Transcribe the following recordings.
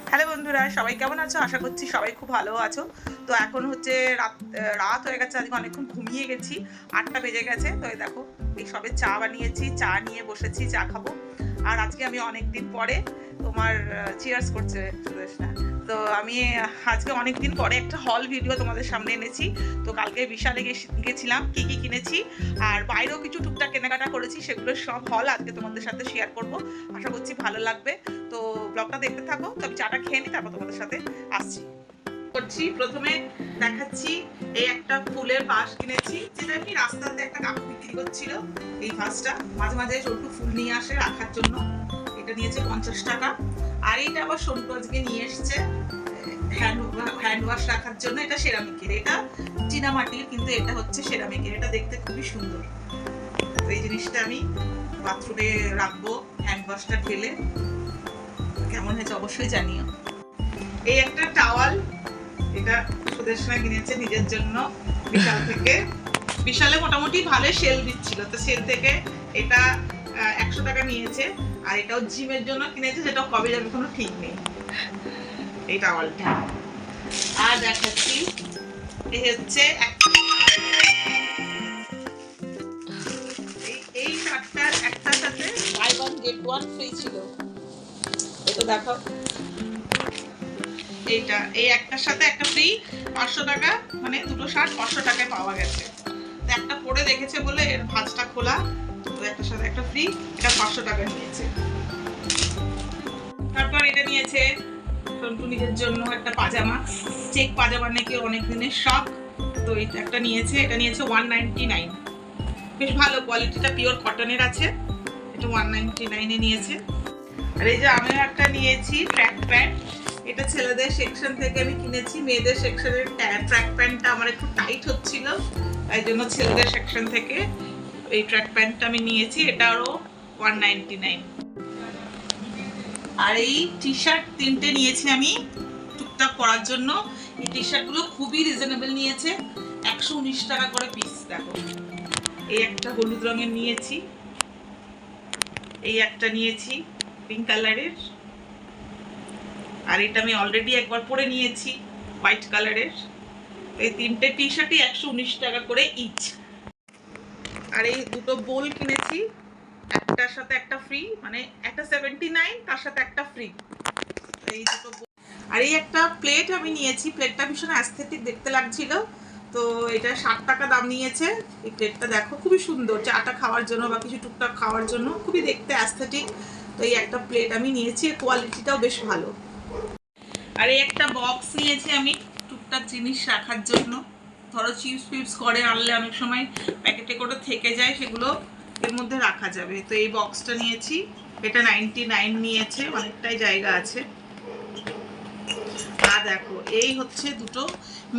Hello বন্ধুরা, সবাই কেমন আছো? আশা করছি সবাই খুব ভালো আছো। তো এখন হচ্ছে রাত হয়ে গেছে, আজকে অনেকক্ষণ ঘুমিয়ে গেছি, 8টা বেজে গেছে। তো এই দেখো, এই সবে চা বানিয়েছি, চা নিয়ে বসেছি, চা খাবো। আর আজকে আমি অনেক দিন পরে তোমার চিয়ার্স করছে সুদেশনা। তো আমি আজকে অনেক দিন পরে একটা হল ভিডিও তোমাদের সামনে এনেছি। তো কালকে বিশালে গেছিলাম, কি কি কিনেছি আর বাইরেও কিছু টুকটাক কেনাকাটা করেছি, সেগুলো সব হল আজকে তোমাদের সাথে শেয়ার করব। আশা করছি ভালো লাগবে। তো ব্লগটা দেখতে থাকো। তো আমি চাটা খেয়ে নিই, তারপর তোমাদের সাথে আসছি। করছি প্রথমে দেখাচ্ছি, এই একটা ফুলের ভাস কিনেছি, যেটা আমি রাস্তাতে একটা কাকু বিক্রি করছিল। এই ভাসটা মাঝে মাঝে একটু ফুল নিয়ে আসে রাখার জন্য। এটা নিয়েছে 50 টাকা। আর এইটা আবার সন্টু আজকে নিয়ে এসছে হ্যান্ড ওয়াশ রাখার জন্য। এটা সেরামিকের, এটা চীনা মাটির, কিন্তু এটা হচ্ছে সেরামিকের। এটা দেখতে খুবই সুন্দর। তো এই জিনিসটা আমি বাথরুমে রাখবো, হ্যান্ড ওয়াশটা ঢেলে। কেমন হয়েছে অবশ্যই জানিও। এই একটা টাওয়াল, এটা সুদেশনা কিনেছে নিজের জন্য বিশাল থেকে। বিশালে মোটামুটি ভালো সেল দিচ্ছিল, তো সেল থেকে এটা 100 টাকা নিয়েছে। আর এটাও জিমের জন্য কিনেছে, সেটা কবে যাবে কোনো ঠিক নেই এই টাওয়ালটা। আর দেখাচ্ছি, এই হচ্ছে এই শার্টটার একটার সাথে buy one get one free ছিল। এটা দেখো, এইটা এই একটার সাথে একটা ফ্রি, 500 টাকা, মানে দুটো শার্ট 500 টাকায় পাওয়া গেছে। তো একটা পরে দেখেছে বলে এর ভাঁজটা খোলা, তো একটার সাথে একটা ফ্রি, এটা 500 টাকা নিয়েছে। তারপর এটা নিয়েছে সন্টু নিজের জন্য একটা পাজামা, চেক পাজামা নাকি অনেক দিনের শখ। তো এটা একটা নিয়েছে, এটা নিয়েছে 199। বেশ ভালো কোয়ালিটিটা, পিওর কটনের আছে। এটা 199 এ নিয়েছে। আর এই যে আমিও একটা নিয়েছি ট্র্যাক প্যান্ট। এটা ছেলেদের সেকশন থেকে আমি কিনেছি, মেয়েদের সেকশনের ট্র্যাক প্যান্টটা আমার একটু টাইট হচ্ছিল, তাই জন্য ছেলেদের সেকশন থেকে এই ট্র্যাক প্যান্টটা আমি নিয়েছি। এটারও 199। আর এই টি শার্ট 3টে নিয়েছি আমি টুকটাক পরার জন্য। এই টি শার্টগুলো খুবই রিজনেবল নিয়েছে, 119 টাকা করে পিস। দেখো, এই একটা হলুদ রঙের নিয়েছি, এই একটা নিয়েছি পিঙ্ক কালারের, আর এটা আমি অলরেডি একবার পরে নিয়েছি হোয়াইট কালারের। এই 3টে টি শার্টই 119 টাকা করে ইচ। আর এই দুটো বোল কিনেছি, একটার সাথে একটা ফ্রি, মানে একটা 79, তার সাথে একটা ফ্রি। এই দুটো বোল। আর এই একটা প্লেট আমি নিয়েছি, প্লেটটা ভীষণ অ্যাস্থেটিক দেখতে লাগছিল, তো এটা 60 টাকা দাম নিয়েছে। এই প্লেটটা দেখো, খুবই সুন্দর, চাটা খাওয়ার জন্য বা কিছু টুকটাক খাওয়ার জন্য খুবই দেখতে অ্যাস্থেটিক। তো এই একটা প্লেট আমি নিয়েছি, কোয়ালিটিটাও বেশ ভালো। আর এই একটা বক্স নিয়েছি আমি টুকটাক জিনিস রাখার জন্য। ধরো চিপস ফিপস করে আনলে অনেক সময় প্যাকেটে করে থেকে যায়, সেগুলো এর মধ্যে রাখা যাবে। তো এই বক্সটা নিয়েছি, এটা 99 নিয়েছে, অনেকটাই জায়গা আছে। আর দেখো, এই হচ্ছে দুটো,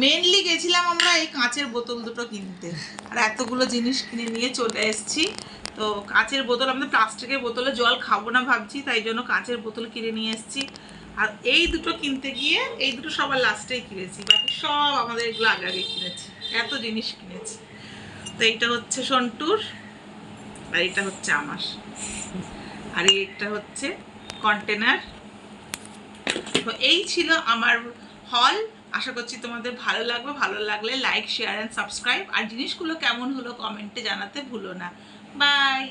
মেনলি গেছিলাম আমরা এই কাঁচের বোতল দুটো কিনতে, আর এতগুলো জিনিস কিনে নিয়ে চলে এসেছি। তো কাঁচের বোতল, আমাদের প্লাস্টিকের বোতলে জল খাবো না ভাবছি, তাই জন্য কাঁচের বোতল কিনে নিয়ে এসেছি। আর এই দুটো কিনতে গিয়ে, এই দুটো সবার লাস্টেই কিনেছি, বাকি সব আমাদের এগুলো আগে আগে কিনেছি, এত জিনিস কিনেছি। তো এইটা হচ্ছে সন্টুর, আর এটা হচ্ছে আমার, আর এইটা হচ্ছে কন্টেনার। তো এই ছিল আমার হল। আশা করছি তোমাদের ভালো লাগবে। ভালো লাগলে লাইক, শেয়ার অ্যান্ড সাবস্ক্রাইব। আর জিনিসগুলো কেমন হলো কমেন্টে জানাতে ভুলো না। বাই।